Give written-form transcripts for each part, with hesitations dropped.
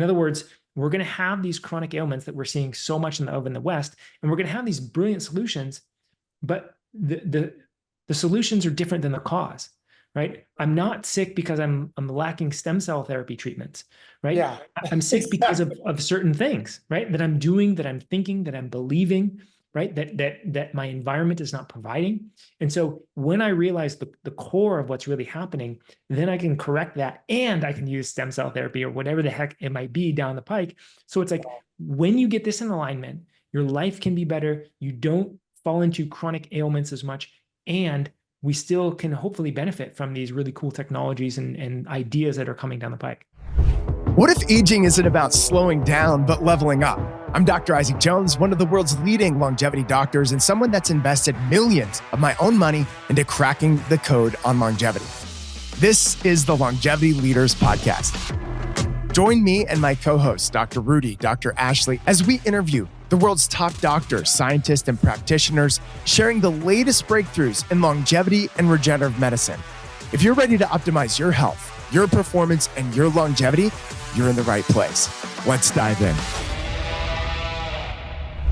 In other words, we're going to have these chronic ailments that we're seeing so much in the West, and we're going to have these brilliant solutions, but the solutions are different than the cause, right? I'm not sick because I'm lacking stem cell therapy treatments, right? Yeah. I'm sick because of certain things, right? That I'm doing, that I'm thinking, that I'm believing, right? That my environment is not providing. And so when I realize the core of what's really happening, then I can correct that, and I can use stem cell therapy or whatever the heck it might be down the pike. So it's like, when you get this in alignment, your life can be better. You don't fall into chronic ailments as much, and we still can hopefully benefit from these really cool technologies and ideas that are coming down the pike. What if aging isn't about slowing down, but leveling up? I'm Dr. Isaac Jones, one of the world's leading longevity doctors and someone that's invested millions of my own money into cracking the code on longevity. This is the Longevity Leaders Podcast. Join me and my co-hosts, Dr. Rudy, Dr. Ashley, as we interview the world's top doctors, scientists, and practitioners, sharing the latest breakthroughs in longevity and regenerative medicine. If you're ready to optimize your health, your performance, and your longevity, you're in the right place. Let's dive in.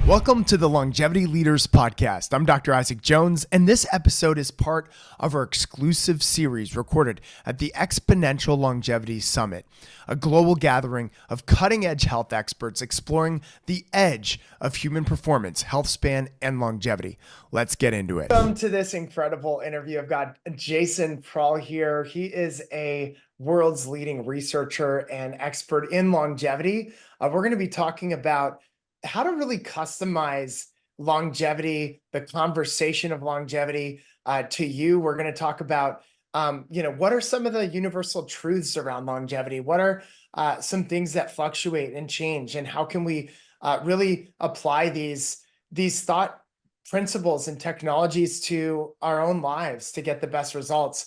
Welcome to the Longevity Leaders Podcast. I'm Dr. Isaac Jones, and this episode is part of our exclusive series recorded at the Exponential Longevity Summit, a global gathering of cutting-edge health experts exploring the edge of human performance, health span, and longevity. Let's get into it. Welcome to this incredible interview. I've got Jason Prall here. He is a world's leading researcher and expert in longevity. We're going to be talking about how to really customize longevity, the conversation of longevity to you. We're going to talk about, what are some of the universal truths around longevity? What are some things that fluctuate and change? And how can we really apply these thought principles and technologies to our own lives to get the best results?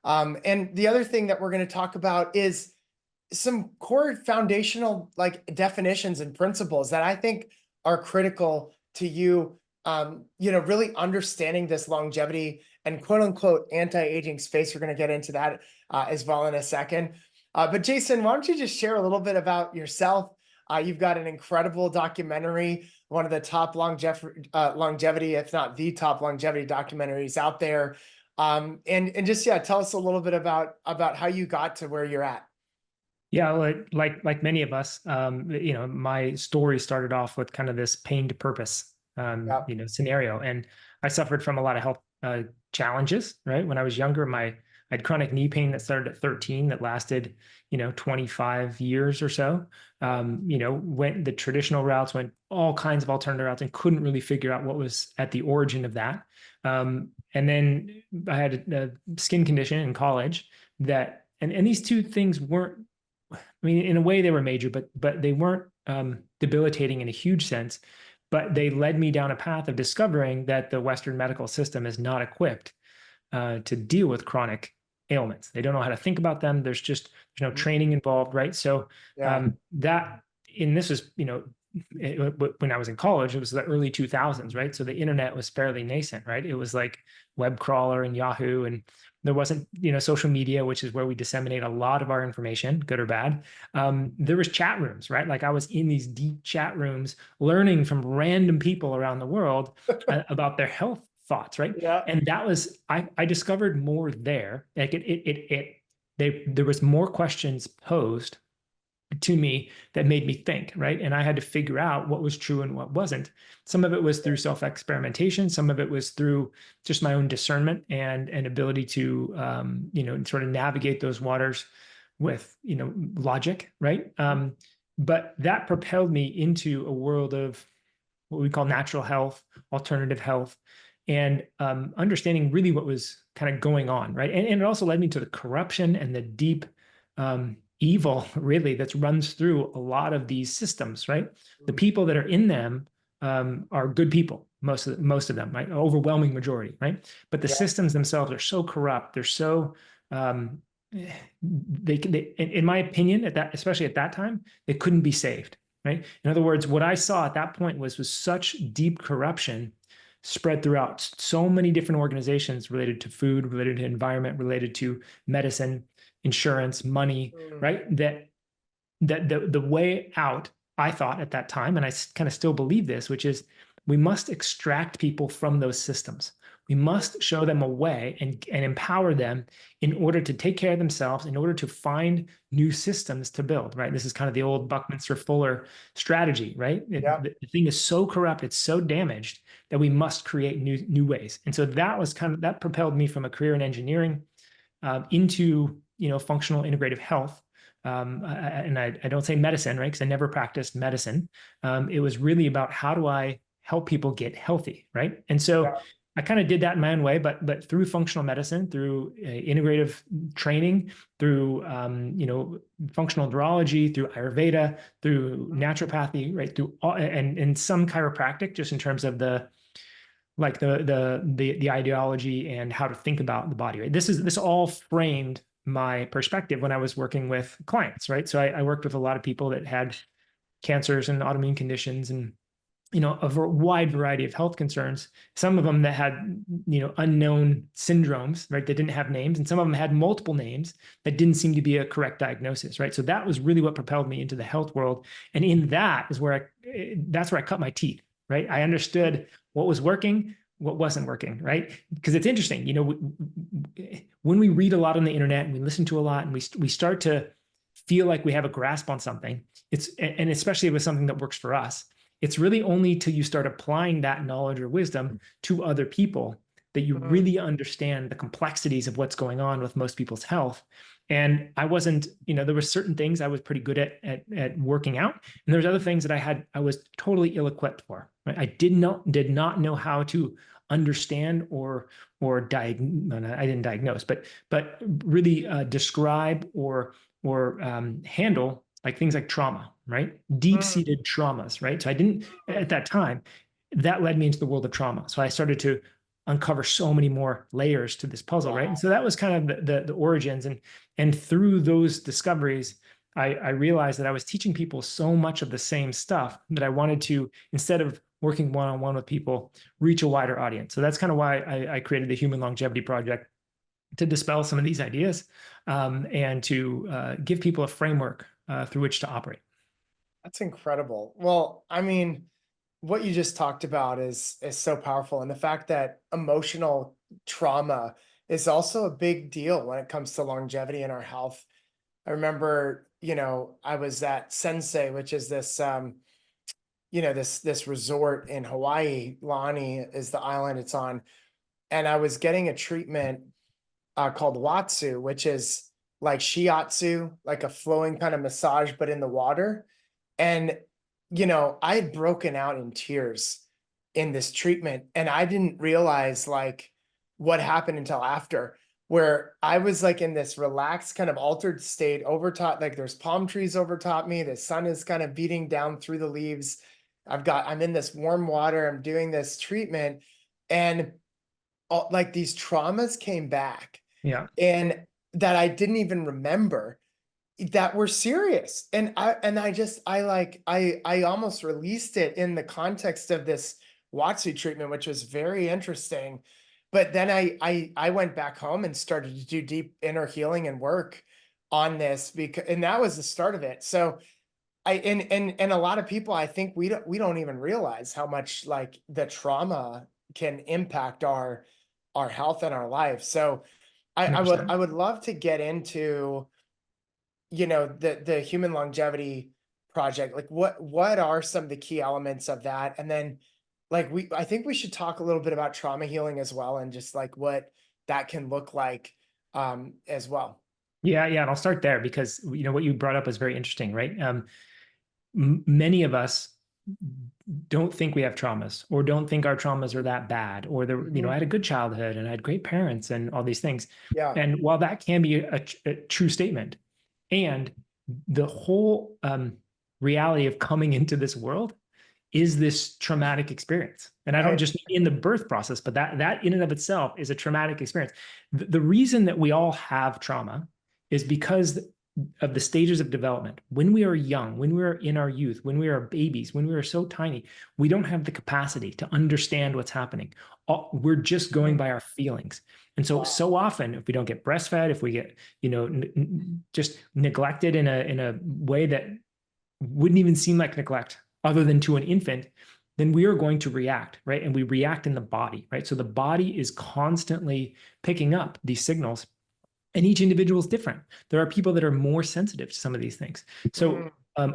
And the other thing that we're going to talk about is some core foundational definitions and principles that I think are critical to you, really understanding this longevity and quote unquote anti-aging space. We're going to get into that as well in a second. But Jason, why don't you just share a little bit about yourself? You've got an incredible documentary, one of the top longevity, if not the top longevity documentaries out there. And just, tell us a little bit about how you got to where you're at. Yeah, like many of us, my story started off with kind of this pain to purpose, scenario, and I suffered from a lot of health challenges. Right when I was younger, I had chronic knee pain that started at 13 that lasted, 25 years or so. Went the traditional routes, went all kinds of alternative routes, and couldn't really figure out what was at the origin of that. And then I had a skin condition in college that, and these two things weren't. I mean, in a way they were major, but they weren't debilitating in a huge sense, but they led me down a path of discovering that the Western medical system is not equipped to deal with chronic ailments. They don't know how to think about them. There's no training involved, right? So this was, when I was in college, it was the early 2000s, right? So the internet was fairly nascent, right? It was like web crawler and Yahoo, and there wasn't, social media, which is where we disseminate a lot of our information, good or bad. There was chat rooms, right? Like I was in these deep chat rooms learning from random people around the world about their health thoughts, right? Yeah. And that was, I discovered more there. Like there was more questions posed to me that made me think, right? And I had to figure out what was true and what wasn't. Some of it was through self-experimentation. Some of it was through just my own discernment and ability to, sort of navigate those waters with, logic, right? But that propelled me into a world of what we call natural health, alternative health, and understanding really what was kind of going on, right? And it also led me to the corruption and the deep evil really that runs through a lot of these systems, right? The people that are in them are good people, most of them, right? Overwhelming majority, right? But the systems themselves are so corrupt. They're so they in my opinion, especially at that time, they couldn't be saved, right? In other words, what I saw at that point was such deep corruption spread throughout so many different organizations related to food, related to environment, related to medicine, insurance, money, right? That that the way out, I thought at that time, and I kind of still believe this, which is we must extract people from those systems. We must show them a way and empower them in order to take care of themselves, in order to find new systems to build, right? This is kind of the old Buckminster Fuller strategy, right? The thing is so corrupt, it's so damaged that we must create new ways. And so that was that propelled me from a career in engineering into, functional integrative health. And I don't say medicine, right? Because I never practiced medicine. It was really about how do I help people get healthy, right? And so I kind of did that in my own way, but through functional medicine, through integrative training, through functional neurology, through Ayurveda, through naturopathy, right? Through all, and some chiropractic, just in terms of the ideology and how to think about the body, right? This all framed my perspective when I was working with clients, right? So I worked with a lot of people that had cancers and autoimmune conditions and a wide variety of health concerns. Some of them that had, unknown syndromes, right? That didn't have names. And some of them had multiple names that didn't seem to be a correct diagnosis, right? So that was really what propelled me into the health world. And in that is that's where I cut my teeth, right? I understood what was working, what wasn't working, right? Because it's interesting, when we read a lot on the internet and we listen to a lot and we start to feel like we have a grasp on something, and especially with something that works for us, it's really only till you start applying that knowledge or wisdom to other people that you really understand the complexities of what's going on with most people's health. And I wasn't, there were certain things I was pretty good at working out. And there's other things that I was totally ill-equipped for, right? I did not know how to understand or diagnose, I didn't diagnose, but really describe or handle like things like trauma, right? Deep-seated traumas, right? So I didn't, at that time, that led me into the world of trauma. So I started to uncover so many more layers to this puzzle, right? And so that was kind of the origins. And through those discoveries, I realized that I was teaching people so much of the same stuff that I wanted to, instead of working one-on-one with people, reach a wider audience. So that's kind of why I created the Human Longevity Project, to dispel some of these ideas and to give people a framework through which to operate. That's incredible. Well, I mean, what you just talked about is so powerful. And the fact that emotional trauma is also a big deal when it comes to longevity and our health. I remember, I was at Sensei, which is this, this resort in Hawaii. Lani is the island it's on. And I was getting a treatment called Watsu, which is like shiatsu, like a flowing kind of massage, but in the water. And, I had broken out in tears in this treatment, and I didn't realize like what happened until after, where I was like in this relaxed kind of altered state over top, like there's palm trees over top me. The sun is kind of beating down through the leaves. I'm in this warm water. I'm doing this treatment, and like these traumas came back. Yeah. And that I didn't even remember that were serious. And I almost released it in the context of this Watsu treatment, which was very interesting. But then I went back home and started to do deep inner healing and work on this, and that was the start of it. So and a lot of people, I think we don't even realize how much like the trauma can impact our health and our life. So I would love to get into, the Human Longevity Project. Like what are some of the key elements of that? And then like I think we should talk a little bit about trauma healing as well, and just like what that can look like as well. Yeah. And I'll start there because, what you brought up was very interesting, right? Many of us don't think we have traumas, or don't think our traumas are that bad, or I had a good childhood and I had great parents and all these things. Yeah. And while that can be a true statement, and the whole reality of coming into this world is this traumatic experience. And I don't just mean in the birth process, but that in and of itself is a traumatic experience. The reason that we all have trauma is because of the stages of development, when we are young, when we are in our youth, when we are babies, when we are so tiny, we don't have the capacity to understand what's happening. We're just going by our feelings. And so often, if we don't get breastfed, if we get, just neglected in a way that wouldn't even seem like neglect other than to an infant, then we are going to react, right? And we react in the body, right? So the body is constantly picking up these signals, and each individual is different. There are people that are more sensitive to some of these things. So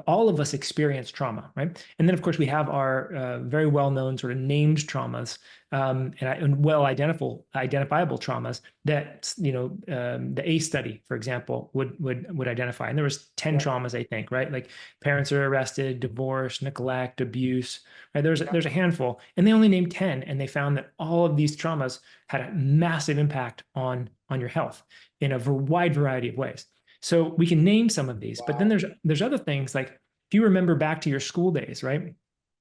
all of us experience trauma, right? And then, of course, we have our very well-known sort of named traumas and well identifiable traumas that, the ACE study, for example, would identify. And there was 10 traumas, I think, right? Like parents are arrested, divorce, neglect, abuse, right? There's a handful, and they only named 10, and they found that all of these traumas had a massive impact on your health in a wide variety of ways. So we can name some of these, but then there's other things, like if you remember back to your school days, right?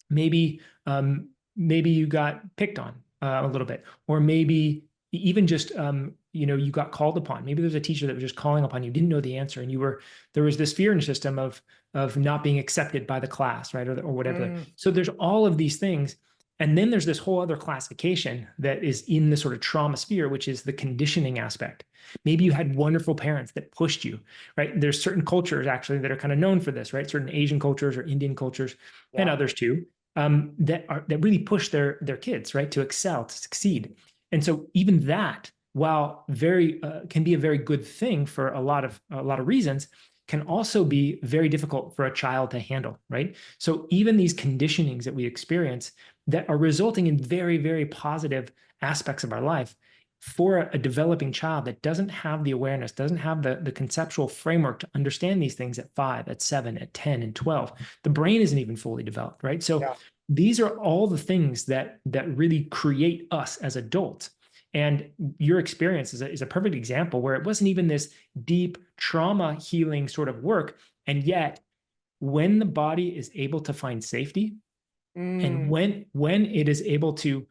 Maybe you got picked on a little bit, or maybe even just you got called upon. Maybe there's a teacher that was just calling upon you, didn't know the answer, and there was this fear in the system of not being accepted by the class, right, or whatever. So there's all of these things. And then there's this whole other classification that is in the sort of trauma sphere, which is the conditioning aspect. Maybe you had wonderful parents that pushed you, right? There's certain cultures actually that are kind of known for this, right? Certain Asian cultures or Indian cultures and others too, that really push their kids, right, to excel, to succeed. And so even that, while very can be a very good thing for a lot of reasons, can also be very difficult for a child to handle, right? So even these conditionings that we experience that are resulting in very, very positive aspects of our life, for a developing child that doesn't have the awareness, doesn't have the conceptual framework to understand these things at 5, at 7, at 10, and 12, the brain isn't even fully developed, right? So these are all the things that really create us as adults. And your experience is a perfect example where it wasn't even this deep trauma healing sort of work. And yet, when the body is able to find safety, and when it is able to,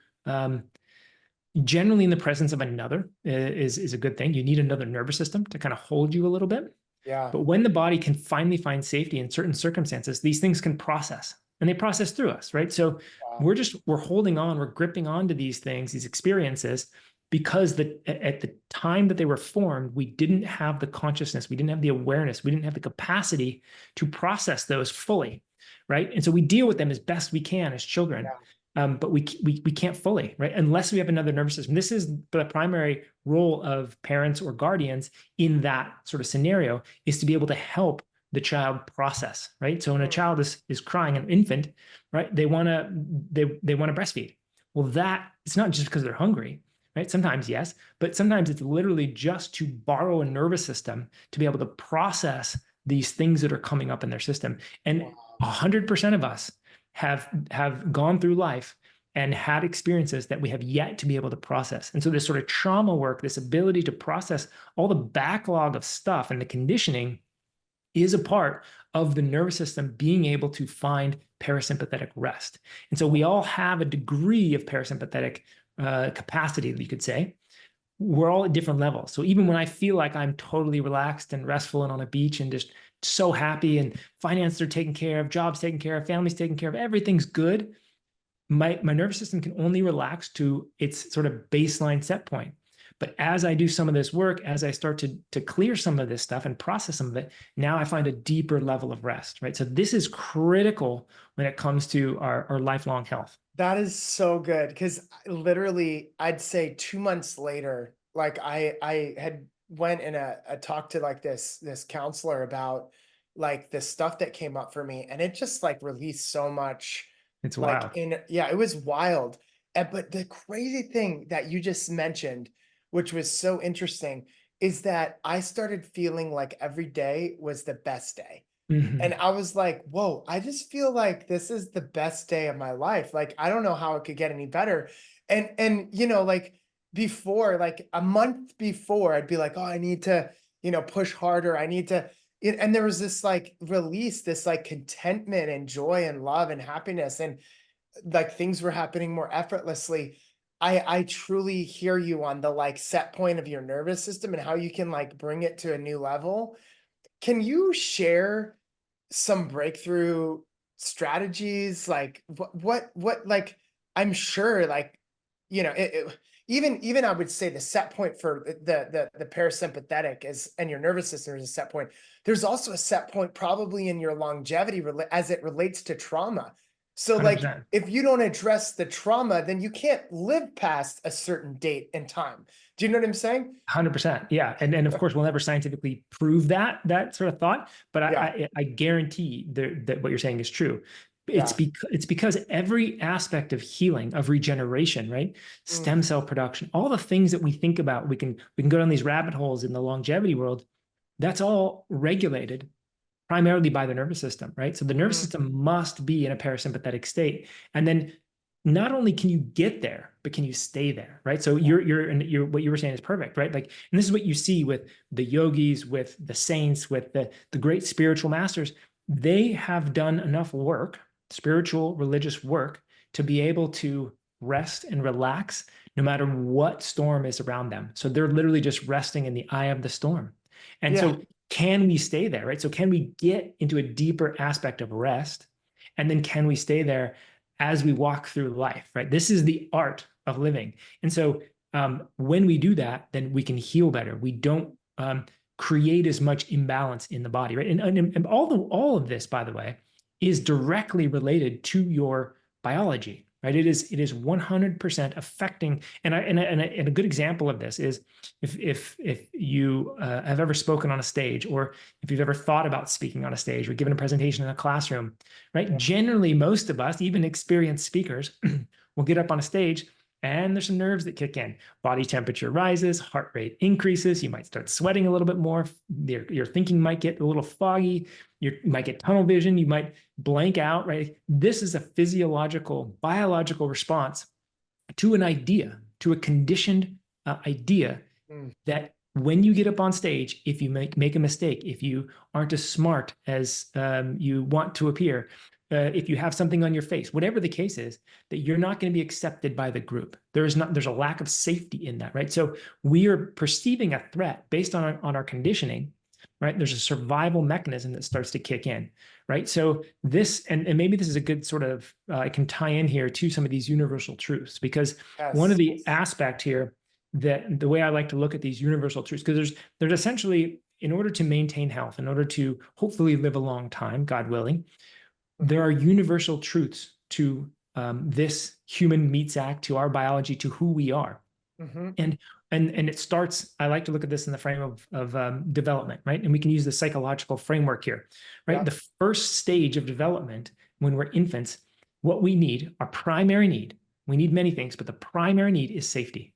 generally in the presence of another is a good thing. You need another nervous system to kind of hold you a little bit. But when the body can finally find safety in certain circumstances, these things can process, and they process through us, right? So we're holding on, we're gripping onto these things, these experiences, because at the time that they were formed, we didn't have the consciousness, we didn't have the awareness, we didn't have the capacity to process those fully, right? And so we deal with them as best we can as children, but we can't fully, right? Unless we have another nervous system. This is the primary role of parents or guardians in that sort of scenario, is to be able to help the child process, right? So when a child is crying, an infant, right, they want to breastfeed. Well, that it's not just because they're hungry, right? Sometimes yes, but sometimes it's literally just to borrow a nervous system to be able to process these things that are coming up in their system. And 100% of us have gone through life and had experiences that we have yet to be able to process. And so this sort of trauma work, this ability to process all the backlog of stuff and the conditioning, is a part of the nervous system being able to find parasympathetic rest. And so we all have a degree of parasympathetic capacity, you could say. We're all at different levels. So even when I feel like I'm totally relaxed and restful and on a beach and just so happy, and finances are taken care of, jobs taken care of, families taken care of, everything's good, my nervous system can only relax to its sort of baseline set point. But as I do some of this work, as I start to clear some of this stuff and process some of it, now I find a deeper level of rest, right? So this is critical when it comes to our lifelong health. That is so good, because literally I'd say 2 months later, like I had went in a talk to like this counselor about like the stuff that came up for me, and it just like released so much. It's like wild. It was wild. But the crazy thing that you just mentioned, which was so interesting, is that I started feeling like every day was the best day. And I was like, whoa, I just feel like this is the best day of my life. Like, I don't know how it could get any better. And like before, like a month before, I'd be like, oh, I need to, push harder. I need to, and there was this like release, this like contentment and joy and love and happiness. And like things were happening more effortlessly. I truly hear you on the like set point of your nervous system and how you can like bring it to a new level. can you share some breakthrough strategies? Like like, I'm sure, like, even I would say the set point for the parasympathetic is, and your nervous system is a set point. There's also a set point probably in your longevity as it relates to trauma. So like, 100%. if you don't address the trauma, then you can't live past a certain date and time. Do you know what I'm saying? 100%. Yeah. And of course, we'll never scientifically prove that sort of thought, but I guarantee that what you're saying is true. It's because every aspect of healing, of regeneration, right? Stem cell production, all the things that we think about, we can go down these rabbit holes in the longevity world. That's all regulated primarily by the nervous system, right? So the nervous system must be in a parasympathetic state. And then not only can you get there, but can you stay there, right? So you're what you were saying is perfect, right? Like, and this is what you see with the yogis, with the saints, with the great spiritual masters. They have done enough work, spiritual, religious work, to be able to rest and relax no matter what storm is around them. So they're literally just resting in the eye of the storm. And so can we stay there, right? So can we get into a deeper aspect of rest? And then can we stay there as we walk through life, right? This is the art of living. And so when we do that, then we can heal better. We don't create as much imbalance in the body, right? And all of this, by the way, is directly related to your biology, right? It is 100% affecting. And a good example of this is if you have ever spoken on a stage, or if you've ever thought about speaking on a stage or given a presentation in a classroom, right? Generally, most of us, even experienced speakers, will get up on a stage and there's some nerves that kick in. Body temperature rises, heart rate increases. You might start sweating a little bit more. Your thinking might get a little foggy. You might get tunnel vision. You might blank out, right? This is a physiological, biological response to an idea, to a conditioned idea that when you get up on stage, if you make a mistake, if you aren't as smart as you want to appear, if you have something on your face, whatever the case is, that you're not going to be accepted by the group. There's a lack of safety in that, right? So we are perceiving a threat based on our conditioning, right? There's a survival mechanism that starts to kick in, right? So this, and maybe this is a good sort of, I can tie in here to some of these universal truths, because one of the aspects here, that the way I like to look at these universal truths, because there's essentially, in order to maintain health, in order to hopefully live a long time, God willing, there are universal truths to this human meets act, to our biology, to who we are. And it starts, I like to look at this in the frame of development, right? And we can use the psychological framework here, right? The first stage of development, when we're infants, what we need, our primary need, we need many things, but the primary need is safety,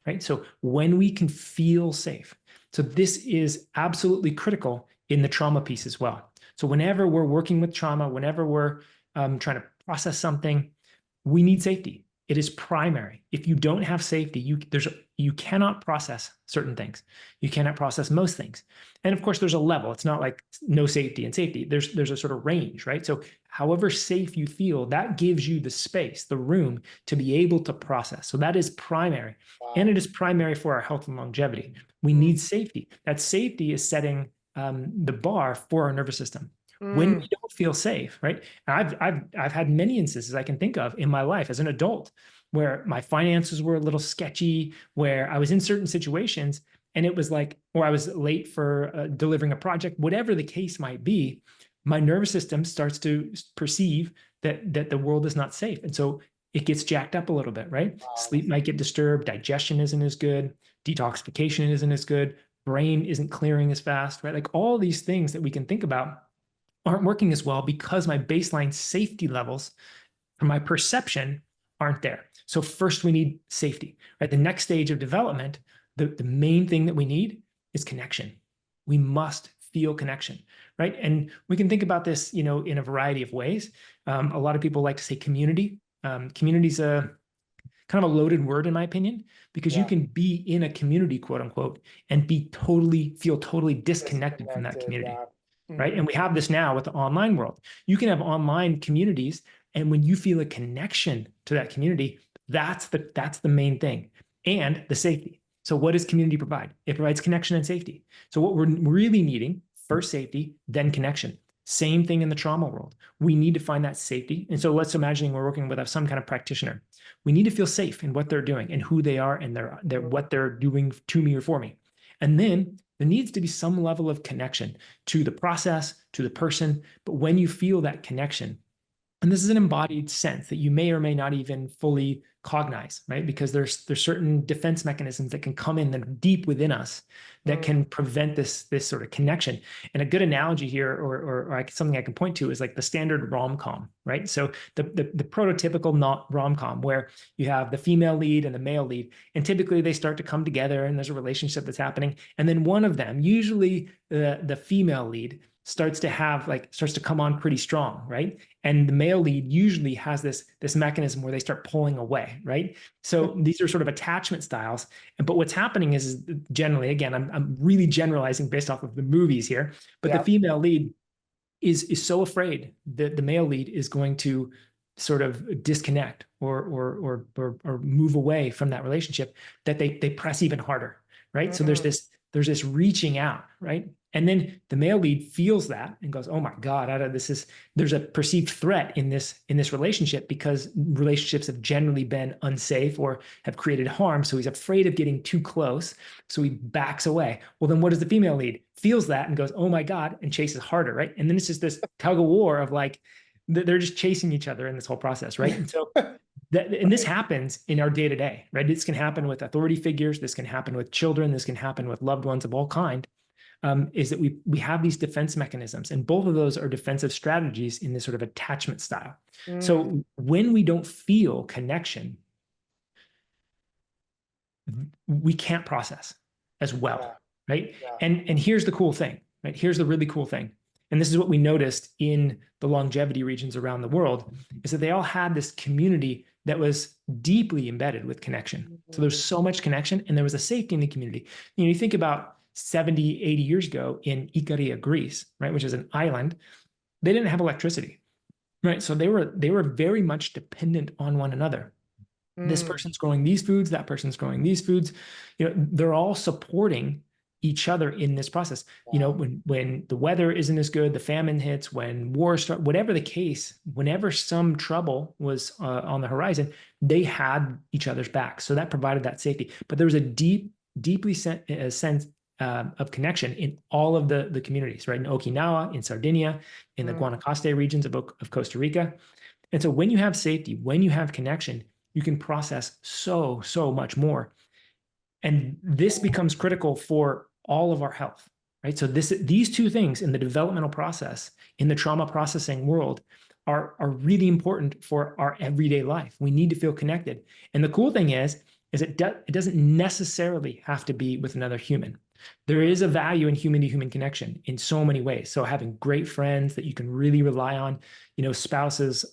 right? So when we can feel safe. So this is absolutely critical in the trauma piece as well. So whenever we're working with trauma, whenever we're trying to process something, we need safety. It is primary. If you don't have safety, you cannot process certain things. You cannot process most things. And of course, there's a level. It's not like no safety and safety. There's a sort of range, right? So however safe you feel, that gives you the space, the room to be able to process. So that is primary. And it is primary for our health and longevity. We need safety. That safety is setting the bar for our nervous system. When we don't feel safe, right? I've had many instances I can think of in my life as an adult where my finances were a little sketchy, where I was in certain situations and it was like, or I was late for delivering a project, whatever the case might be, my nervous system starts to perceive that the world is not safe. And so it gets jacked up a little bit, right? Sleep might get disturbed, digestion isn't as good, detoxification isn't as good, brain isn't clearing as fast, right? Like all these things that we can think about aren't working as well because my baseline safety levels from my perception aren't there. So first we need safety, right? The next stage of development, the main thing that we need is connection. We must feel connection, right? And we can think about this, in a variety of ways. A lot of people like to say community. Community is a kind of a loaded word in my opinion, because you can be in a community, quote unquote, and feel totally disconnected from that community. Right. And we have this now with the online world. You can have online communities, and when you feel a connection to that community, that's the main thing, and the safety. So what does community provide? It provides connection and safety. So what we're really needing first safety, then connection. Same thing in the trauma world. We need to find that safety. And so let's imagine we're working with some kind of practitioner. We need to feel safe in what they're doing and who they are and what they're doing to me or for me. And then there needs to be some level of connection to the process, to the person. But when you feel that connection, and this is an embodied sense that you may or may not even fully cognize, right? Because there's certain defense mechanisms that can come in that are deep within us that can prevent this sort of connection. And a good analogy here, or something I can point to, is like the standard rom-com, right? So the prototypical rom-com where you have the female lead and the male lead, and typically they start to come together and there's a relationship that's happening. And then one of them, usually the female lead, starts to come on pretty strong, right? And the male lead usually has this mechanism where they start pulling away, right? So these are sort of attachment styles. But what's happening is generally, again, I'm really generalizing based off of the movies here, but the female lead is so afraid that the male lead is going to sort of disconnect or move away from that relationship, that they press even harder, right? So there's this reaching out, right? And then the male lead feels that and goes, "Oh my God, there's a perceived threat in this relationship, because relationships have generally been unsafe or have created harm." So he's afraid of getting too close. So he backs away. Well, then what does the female lead? Feels that and goes, "Oh my God," and chases harder, right? And then it's just this tug of war of like, they're just chasing each other in this whole process, right? And so and this happens in our day to day, right? This can happen with authority figures. This can happen with children. This can happen with loved ones of all kind. Is that we have these defense mechanisms, and both of those are defensive strategies in this sort of attachment style. So when we don't feel connection, we can't process as well, right? And here's the cool thing, right? Here's the really cool thing. And this is what we noticed in the longevity regions around the world, is that they all had this community that was deeply embedded with connection. So there's so much connection, and there was a safety in the community. You think about 70, 80 years ago in Ikaria, Greece, right, which is an island, they didn't have electricity, right? So they were very much dependent on one another. This person's growing these foods, that person's growing these foods. They're all supporting each other in this process. When the weather isn't as good, the famine hits, when war starts, whatever the case, whenever some trouble was on the horizon, they had each other's back. So that provided that safety. But there was a deeply sense of connection in all of the communities, right? In Okinawa, in Sardinia, in the Guanacaste regions of Costa Rica. And so when you have safety, when you have connection, you can process so much more. And this becomes critical for all of our health, right? So these two things in the developmental process, in the trauma processing world, are really important for our everyday life. We need to feel connected. And the cool thing is it doesn't necessarily have to be with another human. There is a value in human-to-human connection in so many ways. So having great friends that you can really rely on, spouses,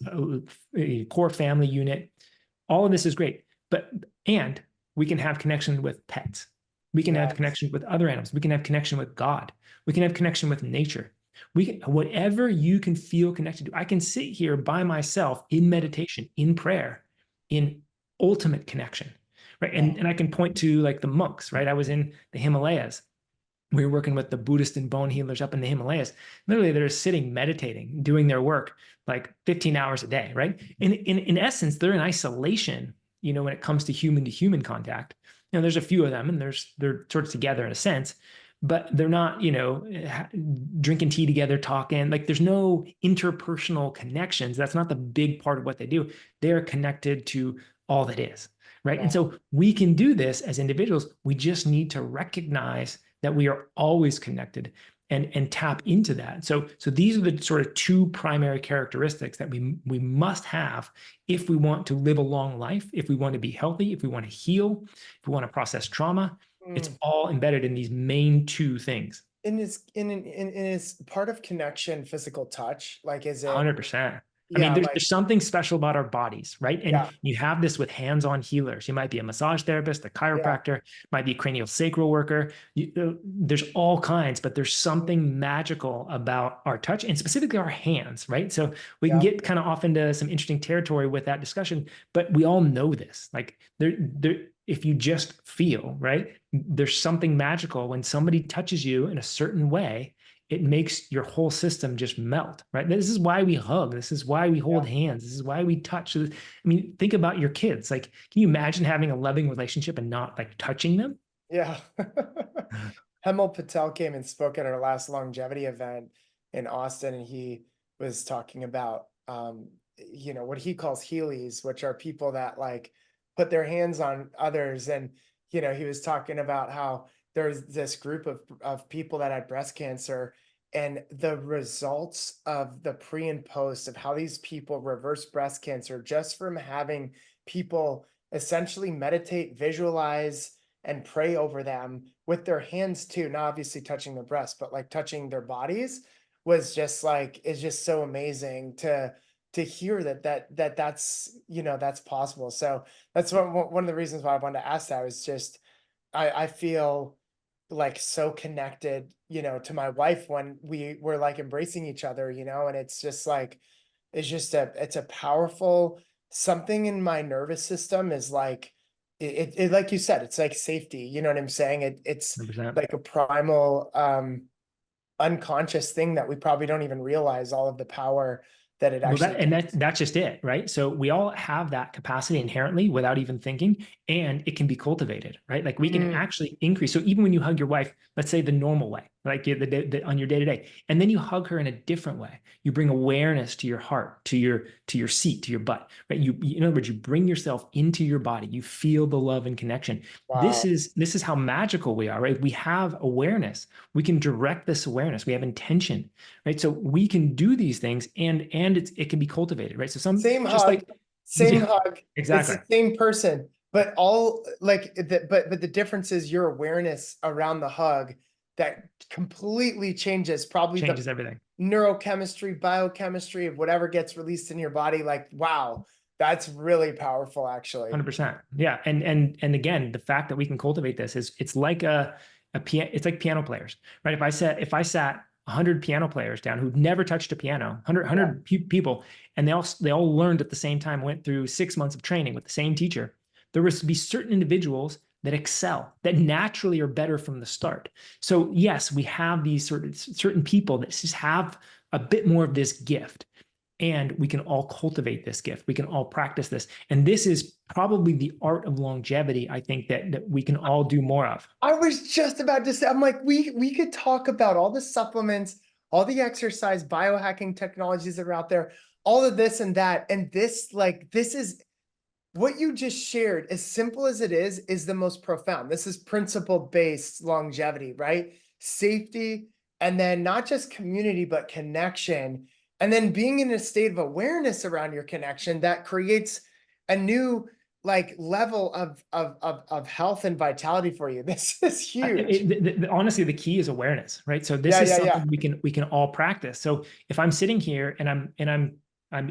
core family unit, all of this is great. And we can have connection with pets. We can have connection with other animals. We can have connection with God. We can have connection with nature. Whatever you can feel connected to. I can sit here by myself in meditation, in prayer, in ultimate connection. Right. And I can point to like the monks, right? I was in the Himalayas. We were working with the Buddhist and bone healers up in the Himalayas. Literally, they're sitting, meditating, doing their work like 15 hours a day, right? In essence, they're in isolation, when it comes to human contact. There's a few of them, and they're sort of together in a sense, but they're not, drinking tea together, talking. Like there's no interpersonal connections. That's not the big part of what they do. They're connected to all that is. Right. And so we can do this as individuals. We just need to recognize that we are always connected and tap into that. So these are the sort of two primary characteristics that we must have if we want to live a long life, if we want to be healthy, if we want to heal, if we want to process trauma. It's all embedded in these main two things. And is part of connection physical touch? Like, is it 100%? I mean, there's something special about our bodies, right? And you have this with hands-on healers. You might be a massage therapist, a chiropractor, might be a craniosacral worker. There's all kinds, but there's something magical about our touch and specifically our hands, right? So we can get kind of off into some interesting territory with that discussion, but we all know this. Like if you just feel, right, there's something magical when somebody touches you in a certain way. it makes your whole system just melt, right? This is why we hug. This is why we hold hands. This is why we touch. I mean, think about your kids. Like, can you imagine having a loving relationship and not like touching them? Yeah. Hemel Patel came and spoke at our last longevity event in Austin, and he was talking about, what he calls Heelys, which are people that like put their hands on others. And, he was talking about how there's this group of people that had breast cancer, and the results of the pre and post of how these people reverse breast cancer just from having people essentially meditate, visualize, and pray over them with their hands too, not obviously touching their breast, but like touching their bodies, was just like, is just so amazing to hear that's that's possible. So that's one of the reasons why I wanted to ask that, was just I feel like so connected, to my wife when we were like embracing each other, and it's just like, it's a powerful something in my nervous system, is like, it like you said, it's like safety, you know what I'm saying? It's 100%. like a primal, unconscious thing that we probably don't even realize all of the power that it actually. That's just it, right? So we all have that capacity inherently without even thinking, and it can be cultivated, right? Like we can actually increase. So even when you hug your wife, let's say the normal way, like on your day to day, and then you hug her in a different way, you bring awareness to your heart, to your seat, to your butt, right? In other words, you bring yourself into your body. You feel the love and connection. Wow. This is how magical we are, right? We have awareness. We can direct this awareness. We have intention, right? So we can do these things, and it can be cultivated, right? So same just hug, like same hug, exactly, it's the same person, but all like but the difference is your awareness around the hug that completely changes everything. Neurochemistry, biochemistry of whatever gets released in your body. Like, wow, that's really powerful, actually. 100%. Yeah. And again, the fact that we can cultivate this it's like it's like piano players, right? If I sat 100 piano players down who'd never touched a piano, 100 people, and they all learned at the same time, went through 6 months of training with the same teacher, there would be certain individuals that excel, that naturally are better from the start. So yes, we have these certain people that just have a bit more of this gift. And we can all cultivate this gift. We can all practice this. And this is probably the art of longevity, I think, that we can all do more of. I was just about to say, I'm like, we could talk about all the supplements, all the exercise, biohacking technologies that are out there, all of this and that. And this is what you just shared, as simple as it is the most profound. This is principle-based longevity, right? Safety, and then not just community, but connection. And then being in a state of awareness around your connection that creates a new like level of health and vitality for you. This is huge. Honestly, the key is awareness, right? So this is something we can all practice. So if I'm sitting here and I'm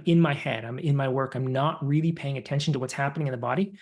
in my head, I'm in my work, I'm not really paying attention to what's happening in the body,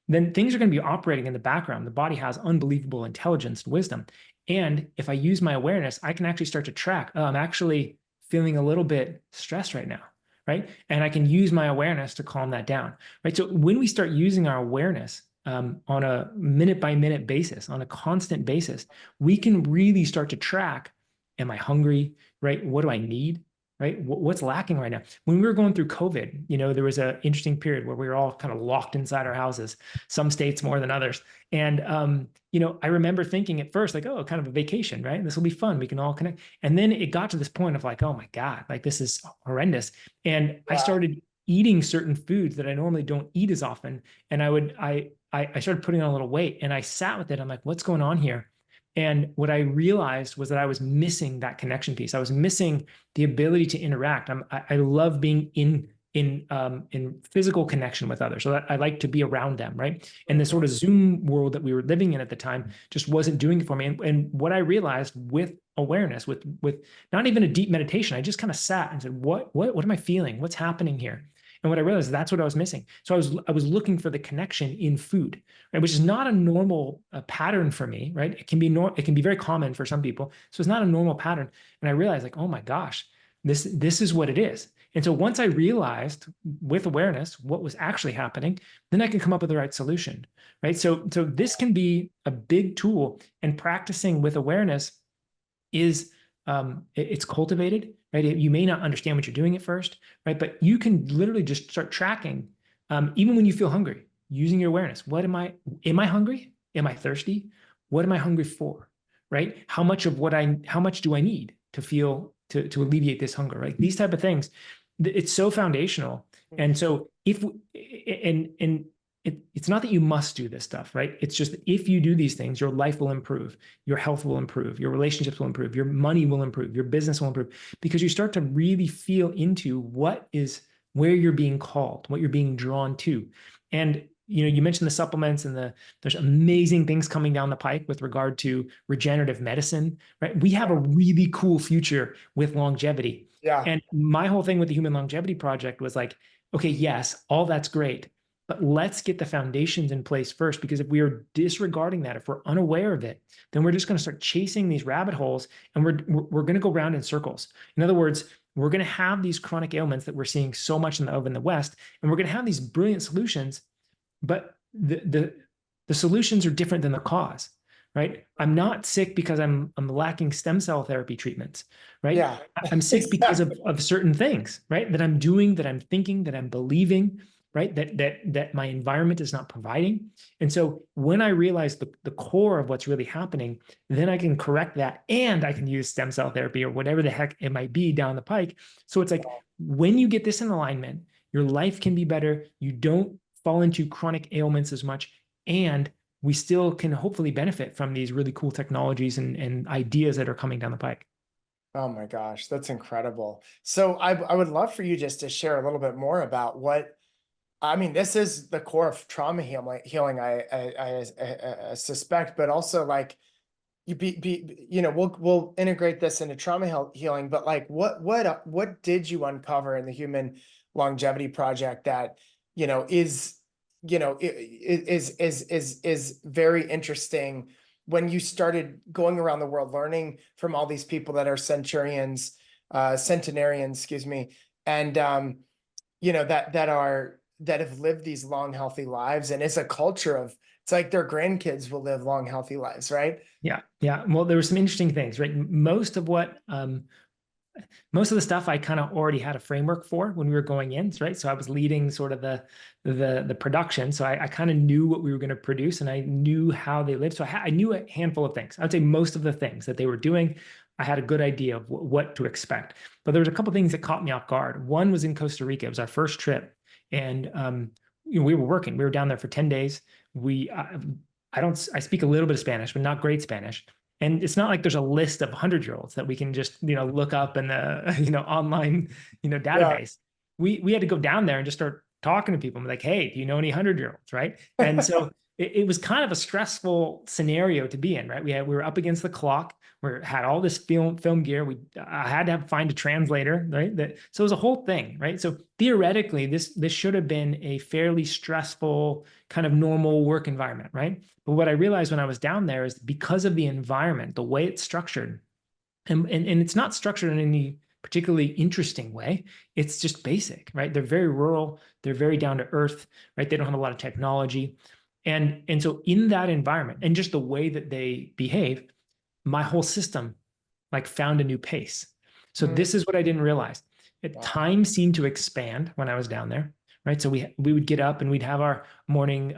then things are going to be operating in the background. The body has unbelievable intelligence and wisdom. And if I use my awareness, I can actually start to track, oh, I'm actually feeling a little bit stressed right now, right? And I can use my awareness to calm that down, right? So when we start using our awareness on a minute by minute basis, on a constant basis, we can really start to track, am I hungry, right? What do I need? Right? What's lacking right now? When we were going through COVID, there was an interesting period where we were all kind of locked inside our houses, some states more than others. And, I remember thinking at first, like, oh, kind of a vacation, right? This will be fun. We can all connect. And then it got to this point of like, oh my God, like this is horrendous. And I started eating certain foods that I normally don't eat as often. And I started putting on a little weight, and I sat with it. I'm like, what's going on here? And what I realized was that I was missing that connection piece. I was missing the ability to interact. I love being in physical connection with others. So that I like to be around them, right? And the sort of Zoom world that we were living in at the time just wasn't doing it for me. And what I realized with awareness, with not even a deep meditation, I just kind of sat and said, what am I feeling? What's happening here? And what I realized is that's what I was missing. So I was looking for the connection in food, right? Which is not a normal pattern for me, right? It can be very common for some people. So it's not a normal pattern. And I realized like, oh my gosh, this is what it is. And so once I realized with awareness what was actually happening, then I can come up with the right solution, right? So this can be a big tool, and practicing with awareness is it's cultivated, right? You may not understand what you're doing at first, right? But you can literally just start tracking, even when you feel hungry, using your awareness. Am I hungry? Am I thirsty? What am I hungry for? Right? How much do I need to feel to alleviate this hunger? Right? These type of things, it's so foundational. And so it's not that you must do this stuff, right? It's just that if you do these things, your life will improve, your health will improve, your relationships will improve, your money will improve, your business will improve, because you start to really feel into where you're being called, what you're being drawn to. And you mentioned the supplements and there's amazing things coming down the pike with regard to regenerative medicine, right? We have a really cool future with longevity. Yeah. And my whole thing with the Human Longevity Project was like, okay, yes, all that's great, but let's get the foundations in place first, because if we are disregarding that, if we're unaware of it, then we're just going to start chasing these rabbit holes, and we're going to go round in circles. In other words, we're going to have these chronic ailments that we're seeing so much in the West, and we're going to have these brilliant solutions, but the solutions are different than the cause, right? I'm not sick because I'm lacking stem cell therapy treatments, right? Yeah. I'm sick because of certain things, right? That I'm doing, that I'm thinking, that I'm believing, right? That my environment is not providing. And so when I realize the core of what's really happening, then I can correct that, and I can use stem cell therapy or whatever the heck it might be down the pike. So it's like, when you get this in alignment, your life can be better. You don't fall into chronic ailments as much, and we still can hopefully benefit from these really cool technologies and ideas that are coming down the pike. Oh my gosh, that's incredible. So I would love for you just to share a little bit more about this is the core of trauma healing, I suspect, but also like we'll integrate this into trauma healing, but like what did you uncover in the Human Longevity Project that is very interesting when you started going around the world learning from all these people that are centenarians, excuse me, and that have lived these long, healthy lives, and it's a culture of, it's like their grandkids will live long, healthy lives, right? Yeah. Well, there were some interesting things, right? Most of the stuff I kind of already had a framework for when we were going in, right? So I was leading sort of the production. So I kind of knew what we were going to produce, and I knew how they lived. So I knew a handful of things. I would say most of the things that they were doing, I had a good idea of what to expect. But there was a couple of things that caught me off guard. One was in Costa Rica. It was our first trip. And we were working. We were down there for 10 days. I speak a little bit of Spanish, but not great Spanish. And it's not like there's a list of 100-year-olds that we can just, look up in the, online, database. Yeah. We had to go down there and just start talking to people and be like, hey, do you know any 100-year-olds, right? And so it was kind of a stressful scenario to be in, right? We were up against the clock. We had all this film gear. I had to find a translator, right? So it was a whole thing, right? So theoretically, this should have been a fairly stressful kind of normal work environment, right? But what I realized when I was down there is, because of the environment, the way it's structured, and it's not structured in any particularly interesting way. It's just basic, right? They're very rural. They're very down to earth, right? They don't have a lot of technology. And so in that environment, and just the way that they behave, my whole system like found a new pace. So this is what I didn't realize. Time seemed to expand when I was down there, right? So we would get up and we'd have our morning,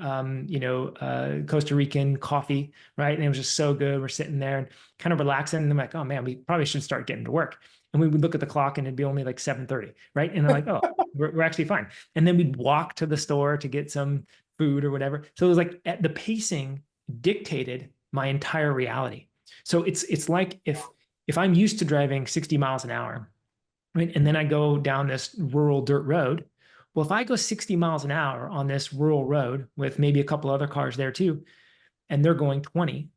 Costa Rican coffee, right? And it was just so good. We're sitting there and kind of relaxing. And I'm like, oh man, we probably should start getting to work. And we would look at the clock and it'd be only like 7:30, right? And I'm like, oh, we're actually fine. And then we'd walk to the store to get some food or whatever. So it was like the pacing dictated my entire reality. So it's like if I'm used to driving 60 miles an hour, right? And then I go down this rural dirt road. Well, if I go 60 miles an hour on this rural road with maybe a couple other cars there too, and they're going 20,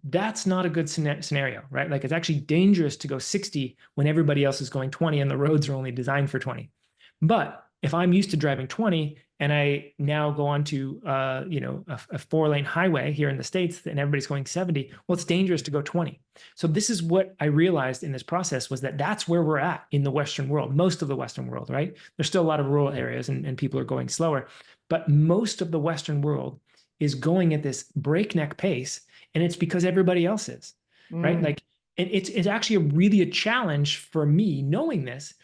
that's not a good scenario, right? Like, it's actually dangerous to go 60 when everybody else is going 20 and the roads are only designed for 20. But if I'm used to driving 20 and I now go onto a 4-lane highway here in the States and everybody's going 70, well, it's dangerous to go 20. So this is what I realized in this process, was that's where we're at in the Western world, most of the Western world, right? There's still a lot of rural areas and people are going slower, but most of the Western world is going at this breakneck pace, and it's because everybody else is, right? Like, And it's actually really a challenge for me knowing this,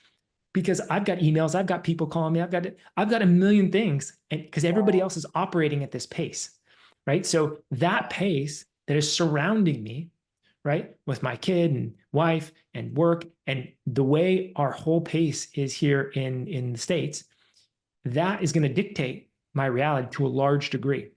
because I've got emails, I've got people calling me, I've got a million things, and because everybody else is operating at this pace, right? So that pace that is surrounding me, right, with my kid and wife and work, and the way our whole pace is here in the States, that is going to dictate my reality to a large degree.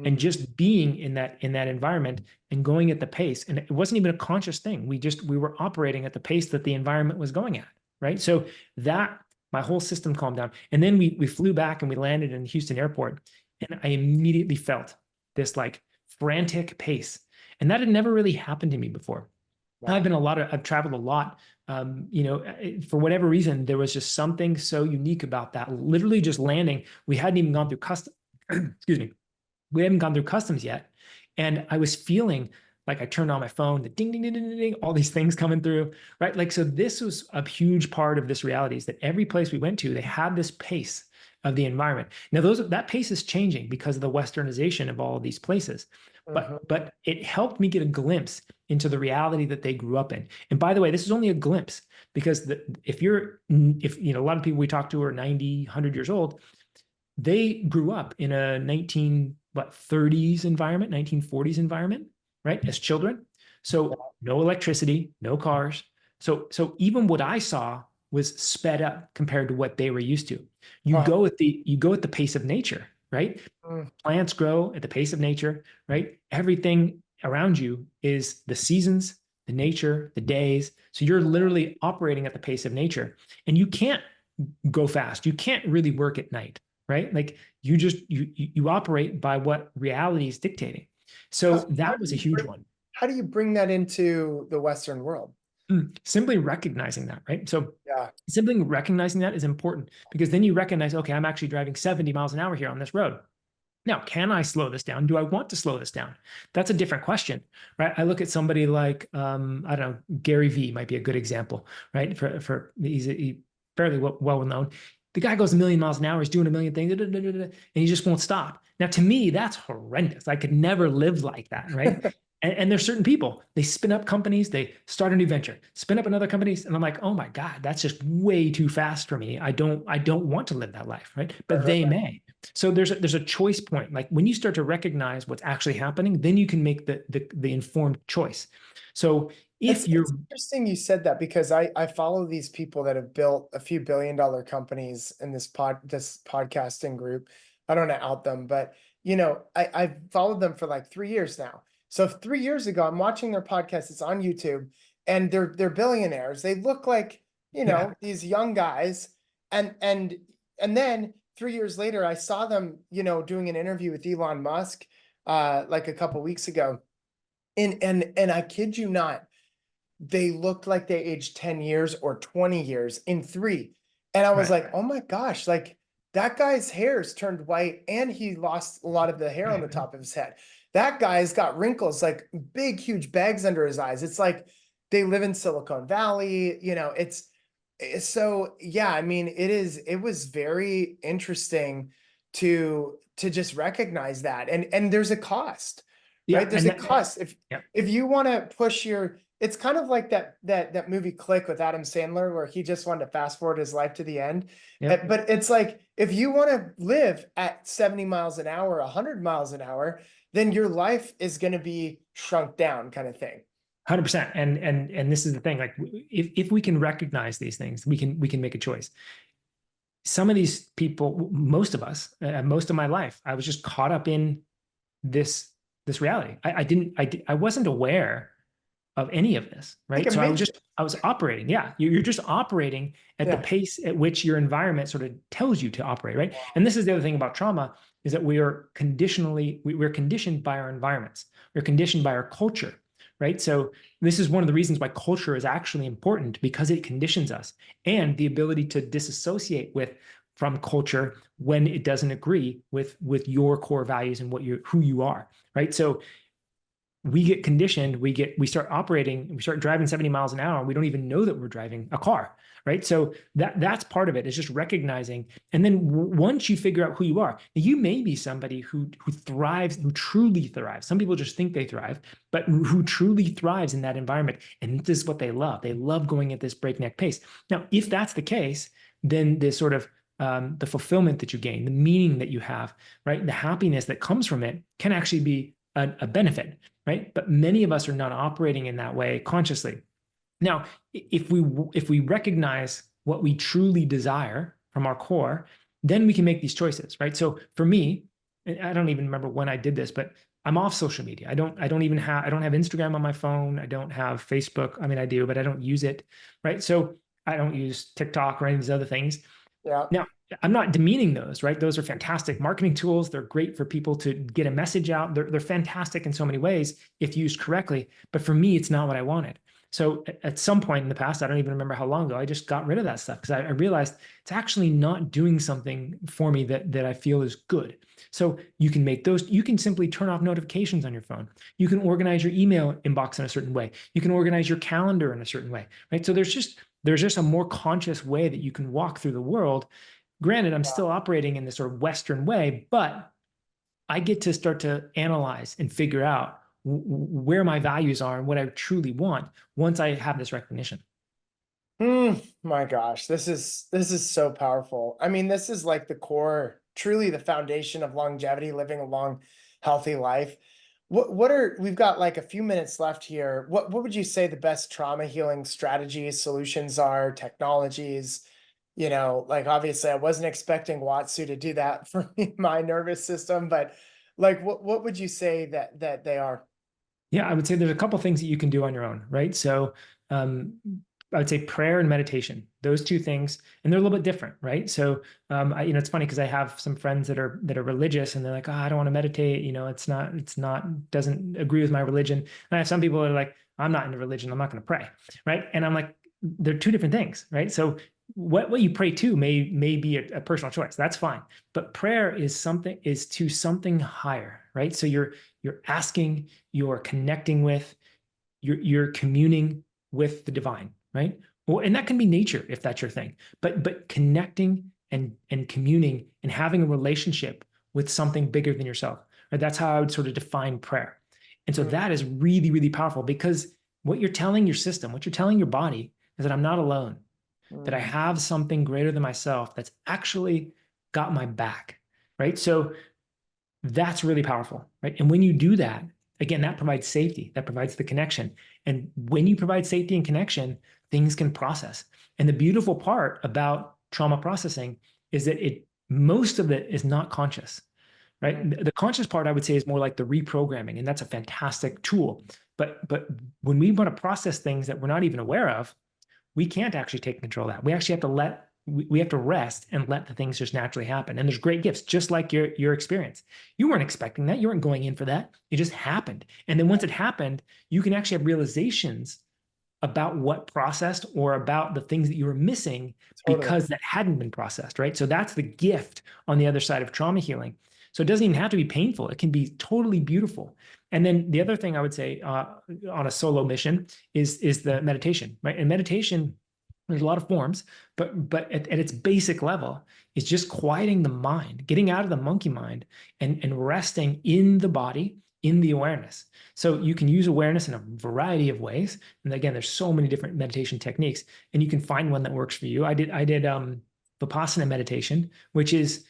And just being in that environment and going at the pace, and it wasn't even a conscious thing. We were operating at the pace that the environment was going at, right? So that my whole system calmed down. And then we flew back and we landed in Houston airport, and I immediately felt this like frantic pace. And that had never really happened to me before. Wow. I've traveled a lot. For whatever reason, there was just something so unique about that. Literally just landing. We hadn't even gone through customs. Excuse me. We haven't gone through customs yet. And I was feeling like I turned on my phone, the ding, ding, ding, ding, ding, all these things coming through, right? Like, so this was a huge part of this reality, is that every place we went to, they had this pace of the environment. Now, that pace is changing because of the westernization of all of these places. But it helped me get a glimpse into the reality that they grew up in. And by the way, this is only a glimpse, because if a lot of people we talk to are 90, 100 years old, they grew up in a 1930s environment, 1940s environment, right? As children. So no electricity, no cars. So even what I saw was sped up compared to what they were used to. You go at the pace of nature, right? Plants grow at the pace of nature, right? Everything around you is the seasons, the nature, the days. So you're literally operating at the pace of nature, and you can't go fast. You can't really work at night, right? Like you operate by what reality is dictating. So that was a huge one. How do you bring that into the Western world? Simply recognizing that, right? So simply recognizing that is important, because then you recognize, okay, I'm actually driving 70 miles an hour here on this road. Now, can I slow this down? Do I want to slow this down? That's a different question, right? I look at somebody like, I don't know, Gary Vee might be a good example, right? He's fairly well known. The guy goes a million miles an hour, he's doing a million things, and he just won't stop. Now, to me, that's horrendous. I could never live like that, right? And there's certain people, they spin up companies, they start a new venture, spin up another companies, and I'm like, oh my God, that's just way too fast for me. I don't want to live that life, right? But they may. So there's a choice point. Like when you start to recognize what's actually happening, then you can make the informed choice. So it's interesting you said that, because I follow these people that have built a few billion-dollar companies in this podcasting group. I don't want to out them, but I've followed them for like 3 years now. So 3 years ago, I'm watching their podcast. It's on YouTube, and they're billionaires. They look like, these young guys. And then 3 years later, I saw them, doing an interview with Elon Musk, like a couple weeks ago. And I kid you not, they looked like they aged 10 years or 20 years in 3. And I was like, oh my gosh, like that guy's hair's turned white and he lost a lot of the hair on the top of his head. That guy's got wrinkles, like big, huge bags under his eyes. It's like they live in Silicon Valley, it's so, yeah, I mean, it was very interesting to just recognize that. And there's a cost, right? There's a cost. If you want to push it's kind of like that movie Click with Adam Sandler, where he just wanted to fast forward his life to the end. But it's like, if you want to live at 70 miles an hour, 100 miles an hour, then your life is going to be shrunk down, kind of thing. 100%. And this is the thing, like if we can recognize these things, we can make a choice. Some of these people, most of us, most of my life, I was just caught up in this reality. I wasn't aware of any of this, right? So I was operating. Yeah. You're just operating at the pace at which your environment sort of tells you to operate, right? And this is the other thing about trauma, is that we're conditioned by our environments. We're conditioned by our culture, right? So this is one of the reasons why culture is actually important, because it conditions us, and the ability to disassociate from culture when it doesn't agree with your core values and who you are, right? So we get conditioned, we start operating, we start driving 70 miles an hour, and we don't even know that we're driving a car, right? So that's part of it, is just recognizing. And then once you figure out who you are, you may be somebody who thrives, who truly thrives. Some people just think they thrive, but who truly thrives in that environment. And this is what they love. They love going at this breakneck pace. Now, if that's the case, then this sort of the fulfillment that you gain, the meaning that you have, right? The happiness that comes from it can actually be a benefit, right? But many of us are not operating in that way consciously. Now, if we recognize what we truly desire from our core, then we can make these choices, right? So for me, I don't even remember when I did this, but I'm off social media. I don't have Instagram on my phone. I don't have Facebook. I mean, I do, but I don't use it, right? So I don't use TikTok or any of these other things. Yeah. Now, I'm not demeaning those, right? Those are fantastic marketing tools. They're great for people to get a message out. They're fantastic in so many ways if used correctly. But for me, it's not what I wanted. So at some point in the past, I don't even remember how long ago, I just got rid of that stuff because I realized it's actually not doing something for me that I feel is good. So you can make those, you can simply turn off notifications on your phone. You can organize your email inbox in a certain way. You can organize your calendar in a certain way, right? So there's just a more conscious way that you can walk through the world. Granted, I'm still operating in this sort of Western way, but I get to start to analyze and figure out where my values are and what I truly want once I have this recognition. My gosh, this is so powerful. I mean, this is like the core, truly the foundation of longevity, living a long, healthy life. We've got like a few minutes left here. What would you say the best trauma healing strategies, solutions are, technologies? You know, like obviously I wasn't expecting Watsu to do that for my nervous system, but like what would you say that they are? Yeah, I would say there's a couple things that you can do on your own, right? So I would say prayer and meditation, those two things, and they're a little bit different, right? So it's funny because I have some friends that are religious, and they're like, oh, I don't want to meditate, doesn't agree with my religion. And I have some people that are like, I'm not into religion, I'm not going to pray, right? And I'm like, they're two different things, right? So what you pray to may be a personal choice. That's fine. But prayer is to something higher, right? So you're asking, you're connecting with, you're communing with the divine, right? Well, and that can be nature if that's your thing. But connecting and communing and having a relationship with something bigger than yourself, right? That's how I would sort of define prayer. And so that is really, really powerful, because what you're telling your system, what you're telling your body is that I'm not alone, that I have something greater than myself that's actually got my back, right? So that's really powerful, right? And when you do that, again, that provides safety, that provides the connection. And when you provide safety and connection, things can process. And the beautiful part about trauma processing is that most of it is not conscious, right? The conscious part, I would say, is more like the reprogramming, and that's a fantastic tool. But when we want to process things that we're not even aware of, we can't actually take control of that. We actually have to rest and let the things just naturally happen. And there's great gifts, just like your experience. You weren't expecting that. You weren't going in for that. It just happened. And then once it happened, you can actually have realizations about what processed, or about the things that you were missing because that hadn't been processed, right? So that's the gift on the other side of trauma healing. So it doesn't even have to be painful. It can be totally beautiful. And then the other thing I would say on a solo mission is the meditation, right? And meditation, there's a lot of forms, but at its basic level is just quieting the mind, getting out of the monkey mind and resting in the body, in the awareness. So you can use awareness in a variety of ways. And again, there's so many different meditation techniques, and you can find one that works for you. I did Vipassana meditation, which is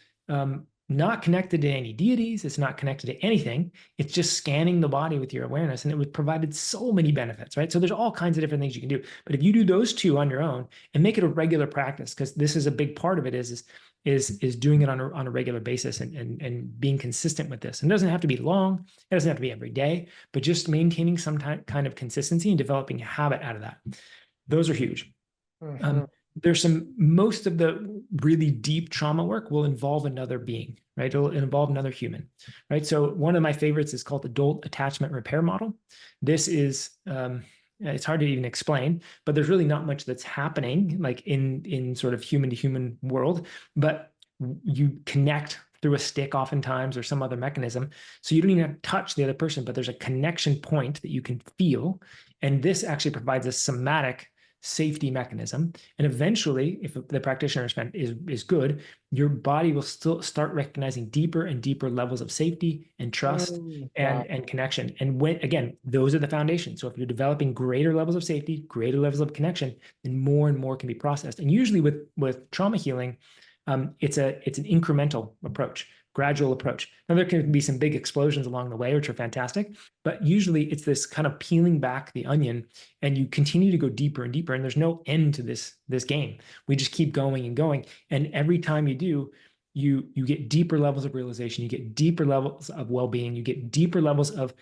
not connected to any deities. It's not connected to anything. It's just scanning the body with your awareness. And it provided so many benefits, right? So there's all kinds of different things you can do. But if you do those two on your own and make it a regular practice, because this is a big part of it, is doing it on a regular basis and being consistent with this. And it doesn't have to be long. It doesn't have to be every day, but just maintaining some kind of consistency and developing a habit out of that. Those are huge. Most of the really deep trauma work will involve another being, right? It'll involve another human, right? So one of my favorites is called adult attachment repair model. This is, it's hard to even explain, but there's really not much that's happening like in sort of human to human world, but you connect through a stick oftentimes or some other mechanism. So you don't even have to touch the other person, but there's a connection point that you can feel. And this actually provides a somatic safety mechanism. And eventually, if the practitioner is good, your body will still start recognizing deeper and deeper levels of safety and trust and connection. And when, again, those are the foundations. So if you're developing greater levels of safety, greater levels of connection, then more and more can be processed. And usually with trauma healing, it's an incremental approach, gradual approach. Now, there can be some big explosions along the way, which are fantastic, but usually it's this kind of peeling back the onion, and you continue to go deeper and deeper, and there's no end to this game. We just keep going and going, and every time you do, you get deeper levels of realization, you get deeper levels of well-being, you get deeper levels of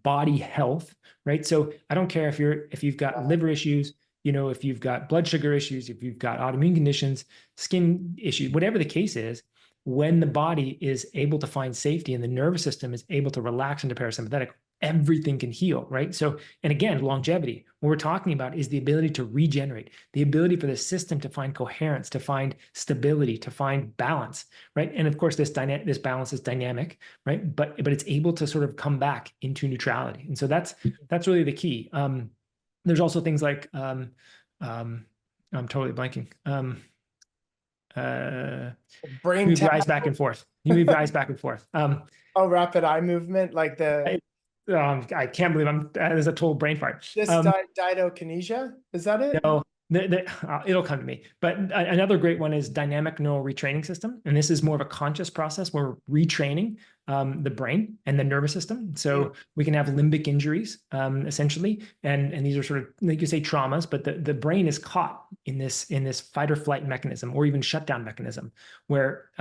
body health, right? So I don't care if you've got liver issues, if you've got blood sugar issues, if you've got autoimmune conditions, skin issues, whatever the case is, when the body is able to find safety and the nervous system is able to relax into parasympathetic, everything can heal, right? So, and again, longevity, what we're talking about is the ability to regenerate, the ability for the system to find coherence, to find stability, to find balance, right? And of course, this balance is dynamic, right? But it's able to sort of come back into neutrality. And so that's really the key. There's also things like, I'm totally blanking. Brain move your eyes back and forth. You move your eyes back and forth. Rapid eye movement, like the. I can't believe there's a total brain fart. This didokinesia, is that it? No, it'll come to me. But another great one is dynamic neural retraining system. And this is more of a conscious process where we're retraining the brain and the nervous system. So we can have limbic injuries, essentially. And these are sort of, like you say, traumas, but the brain is caught in this fight or flight mechanism, or even shutdown mechanism, where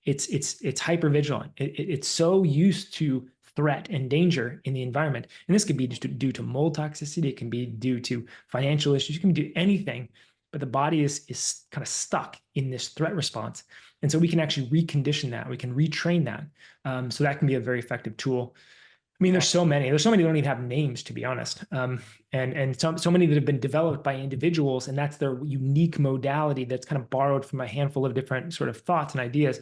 it's hypervigilant. It's so used to threat and danger in the environment. And this could be due to mold toxicity. It can be due to financial issues. It can be due to anything, but the body is kind of stuck in this threat response. And so we can actually recondition that. We can retrain that. So that can be a very effective tool. I mean, there's so many that don't even have names, to be honest. And so many that have been developed by individuals, and that's their unique modality that's kind of borrowed from a handful of different sort of thoughts and ideas.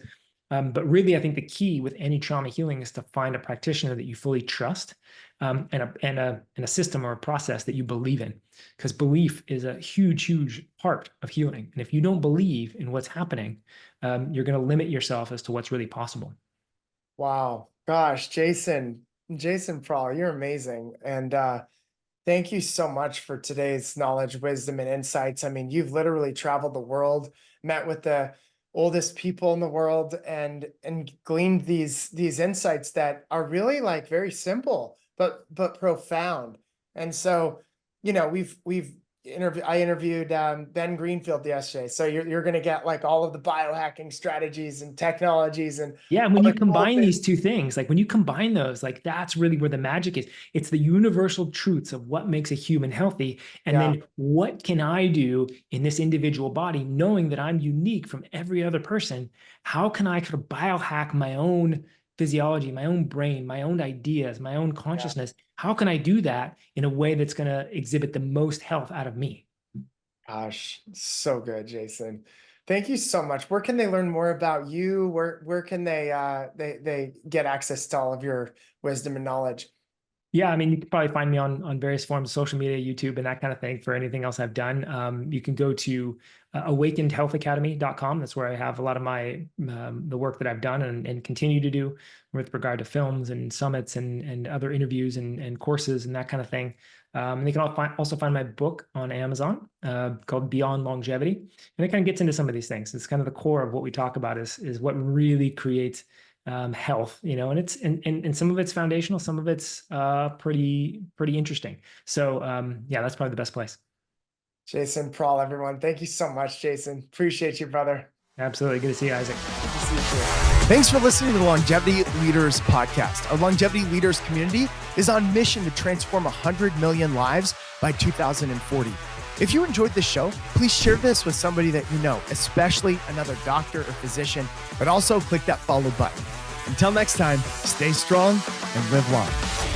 But really, I think the key with any trauma healing is to find a practitioner that you fully trust, and a system or a process that you believe in, because belief is a huge part of healing. And if you don't believe in what's happening, you're going to limit yourself as to what's really possible. Wow, gosh, Jason Prall, you're amazing, and thank you so much for today's knowledge, wisdom, and insights. I mean, you've literally traveled the world, met with the oldest people in the world, and gleaned these insights that are really like very simple but profound. And so, I interviewed Ben Greenfield yesterday. So you're going to get like all of the biohacking strategies and technologies and when you combine these two things, like when you combine those, like that's really where the magic is. It's the universal truths of what makes a human healthy. And then what can I do in this individual body, knowing that I'm unique from every other person? How can I sort of biohack my own physiology, my own brain, my own ideas, my own consciousness? How can I do that in a way that's going to exhibit the most health out of me? Gosh, so good, Jason. Thank you so much. Where can they learn more about you? Where can they get access to all of your wisdom and knowledge? Yeah, I mean, you can probably find me on various forms of social media, YouTube, and that kind of thing for anything else I've done. You can go to awakenedhealthacademy.com. That's where I have a lot of my the work that I've done and continue to do with regard to films and summits and other interviews and courses and that kind of thing. And they can also find my book on Amazon called Beyond Longevity. And it kind of gets into some of these things. It's kind of the core of what we talk about is what really creates health, and it's and some of it's foundational, some of it's pretty interesting. So that's probably the best place. Jason Prall, everyone. Thank you so much, Jason. Appreciate you, brother. Absolutely. Good to see you, Isaac. Good to see you too. Thanks for listening to the Longevity Leaders Podcast. Our Longevity Leaders community is on mission to transform 100 million lives by 2040. If you enjoyed this show, please share this with somebody that you know, especially another doctor or physician, but also click that follow button. Until next time, stay strong and live long.